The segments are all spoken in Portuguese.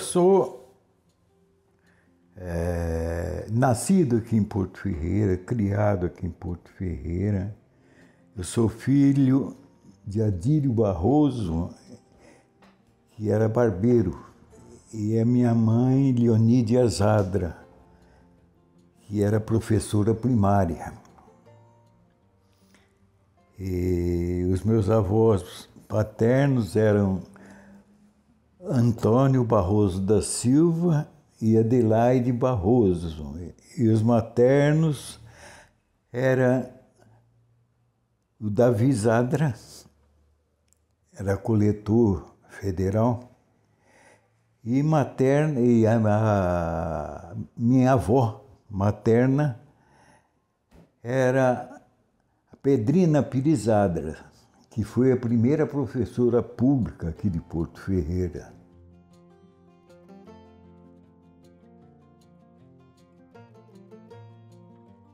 sou nascido aqui em Porto Ferreira, criado aqui em Porto Ferreira. Eu sou filho de Adílio Barroso, que era barbeiro, e a minha mãe, Leonídia Zadra, que era professora primária. E os meus avós paternos eram Antônio Barroso da Silva e Adelaide Barroso. E os maternos era o Davi Zadra, era coletor federal, e a minha avó materna era a Pedrina Pires Zadra, que foi a primeira professora pública aqui de Porto Ferreira.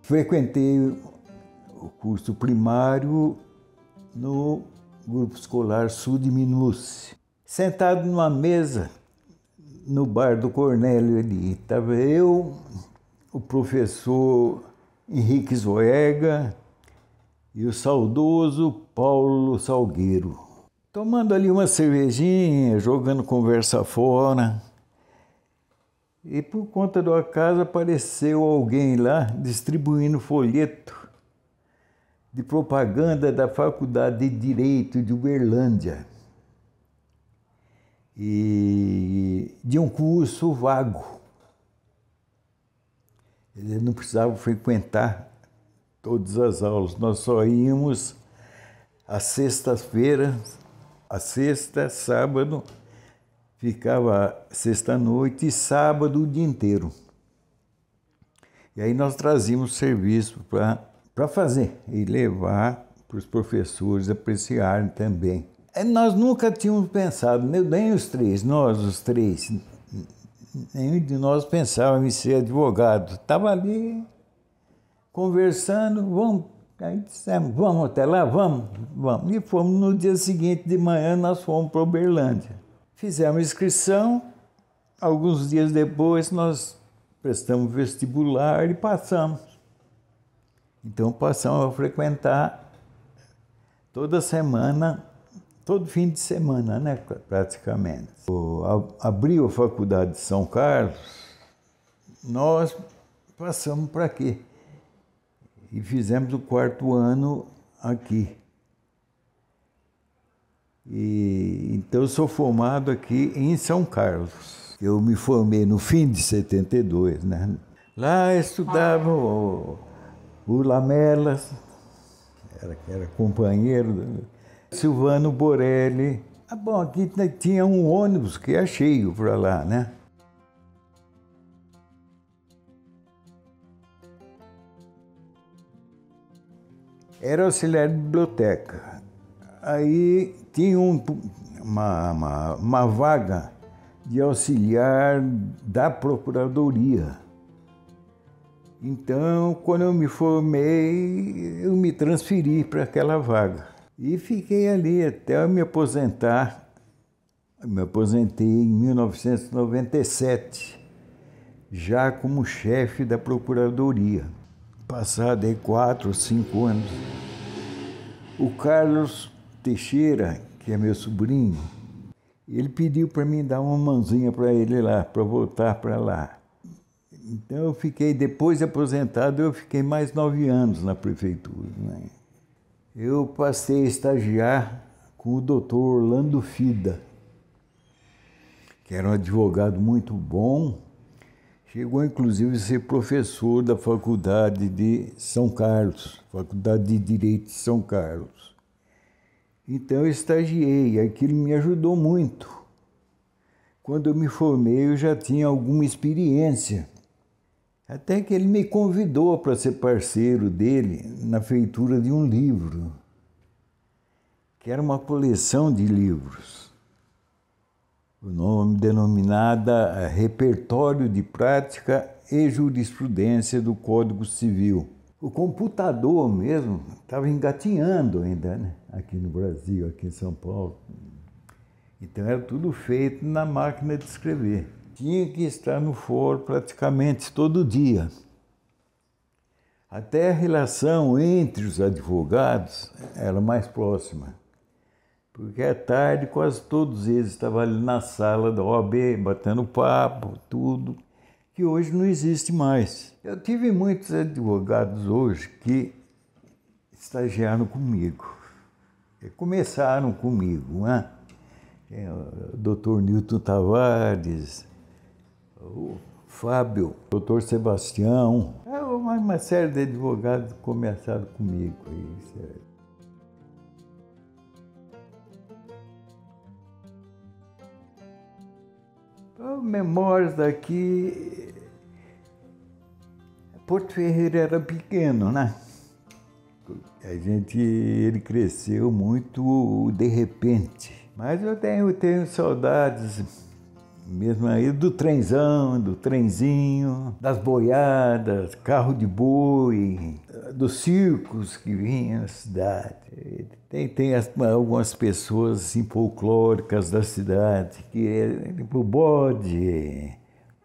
Frequentei o curso primário no Grupo Escolar Sul de Minuce. Sentado numa mesa no bar do Cornélio ali, estava eu, o professor Henrique Zoega e o saudoso Paulo Salgueiro, tomando ali uma cervejinha, jogando conversa fora. E por conta do acaso apareceu alguém lá distribuindo folheto de propaganda da Faculdade de Direito de Uberlândia e de um curso vago. Ele não precisava frequentar todas as aulas, nós só íamos às sextas-feiras, à sexta, sábado, ficava sexta-noite e sábado o dia inteiro. E aí nós trazíamos serviço para fazer e levar para os professores apreciarem também. Nós nunca tínhamos pensado, nem os três, nós os três, nenhum de nós pensava em ser advogado. Estava ali conversando, aí dissemos, vamos até lá? Vamos. E fomos no dia seguinte de manhã, nós fomos para Uberlândia. Fizemos inscrição, alguns dias depois nós prestamos vestibular e passamos. Então passamos a frequentar toda semana, todo fim de semana, né, praticamente. Abriu a Faculdade de São Carlos, nós passamos para aqui e fizemos o 4º ano aqui. Então eu sou formado aqui em São Carlos. Eu me formei no fim de 72, né? Lá estudava o Lamelas, era companheiro, Silvano Borelli. Bom, aqui tinha um ônibus que ia cheio para lá, né? Era auxiliar de biblioteca. Aí tinha uma vaga de auxiliar da Procuradoria. Então, quando eu me formei, eu me transferi para aquela vaga. E fiquei ali até eu me aposentar. Eu me aposentei em 1997, já como chefe da Procuradoria. Passado aí 4 ou 5 anos. O Carlos Teixeira, que é meu sobrinho, ele pediu para mim dar uma mãozinha para ele lá, para voltar para lá. Então eu fiquei, depois de aposentado, eu fiquei mais 9 anos na prefeitura, né? Eu passei a estagiar com o doutor Orlando Fida, que era um advogado muito bom, chegou inclusive a ser professor da Faculdade de São Carlos, Faculdade de Direito de São Carlos. Então eu estagiei, aquilo me ajudou muito. Quando eu me formei, eu já tinha alguma experiência. Até que ele me convidou para ser parceiro dele na feitura de um livro, que era uma coleção de livros. O nome denominada Repertório de Prática e Jurisprudência do Código Civil. O computador mesmo estava engatinhando ainda, né? Aqui no Brasil, aqui em São Paulo. Então era tudo feito na máquina de escrever. Tinha que estar no fórum praticamente todo dia. Até a relação entre os advogados era mais próxima. Porque à tarde quase todos eles estavam ali na sala da OAB, batendo papo, tudo, que hoje não existe mais. Eu tive muitos advogados hoje que estagiaram comigo, começaram comigo, né? O Dr. Newton Tavares, o Fábio, o Dr. Sebastião, uma série de advogados começaram comigo aí, sério. Memórias daqui, Porto Ferreira era pequeno, né? Ele cresceu muito de repente. Mas eu tenho saudades mesmo aí do trenzão, do trenzinho, das boiadas, carro de boi, dos circos que vinham na cidade. Tem algumas pessoas assim, folclóricas da cidade, que é tipo o bode,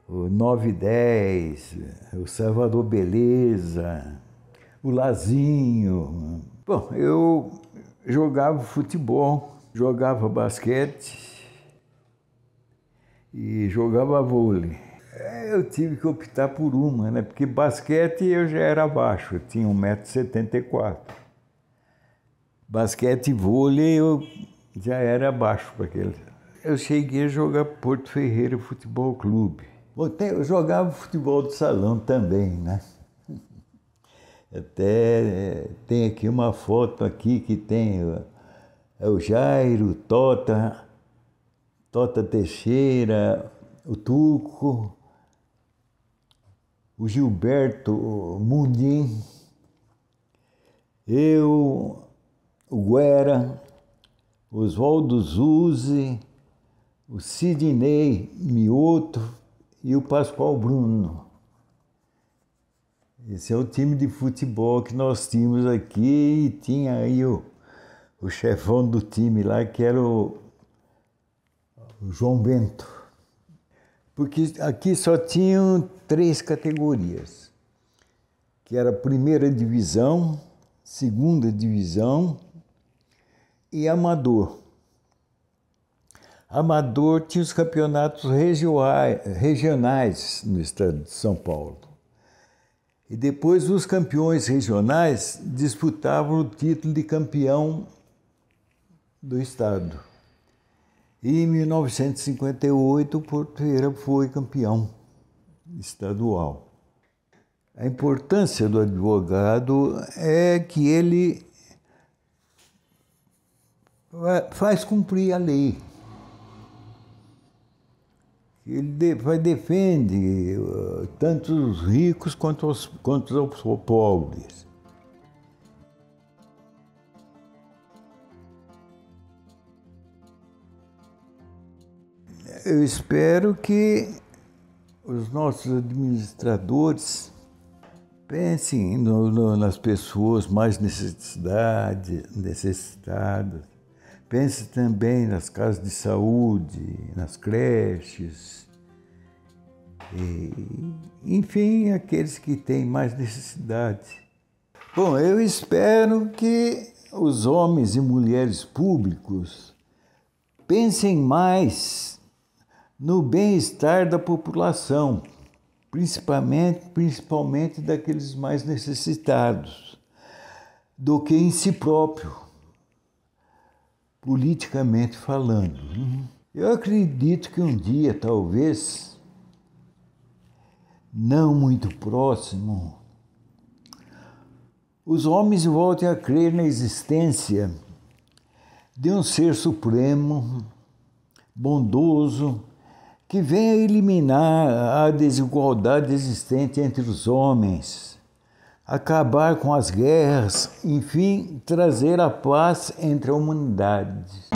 o 910, o Salvador Beleza, o Lazinho. Bom, eu jogava futebol, jogava basquete e jogava vôlei. Eu tive que optar por uma, né? Porque basquete eu já era baixo, eu tinha 1,74 m. Basquete e vôlei eu já era baixo para aquele. Eu cheguei a jogar Porto Ferreira Futebol Clube. Eu jogava futebol de salão também, né? Até tem aqui uma foto aqui que tem o Jairo, Tota Teixeira, o Tuco, o Gilberto Mundim, eu, o Guera, o Oswaldo Zuzzi, o Sidney Mioto e o Pascoal Bruno. Esse é o time de futebol que nós tínhamos aqui, e tinha aí o chefão do time lá, que era o João Bento. Porque aqui só tinham 3 categorias, que era a primeira divisão, segunda divisão e amador. Amador tinha os campeonatos regionais no estado de São Paulo. E depois os campeões regionais disputavam o título de campeão do estado. E em 1958 o Porto Ferreira foi campeão estadual. A importância do advogado é que ele faz cumprir a lei. Ele defende tanto os ricos quanto os pobres. Eu espero que os nossos administradores pensem nas pessoas mais necessitadas. Pense também nas casas de saúde, nas creches, enfim, aqueles que têm mais necessidade. Bom, eu espero que os homens e mulheres públicos pensem mais no bem-estar da população, principalmente daqueles mais necessitados, do que em si próprio, politicamente falando. Eu acredito que um dia, talvez, não muito próximo, os homens voltem a crer na existência de um ser supremo, bondoso, que venha eliminar a desigualdade existente entre os homens, acabar com as guerras, enfim, trazer a paz entre a humanidade.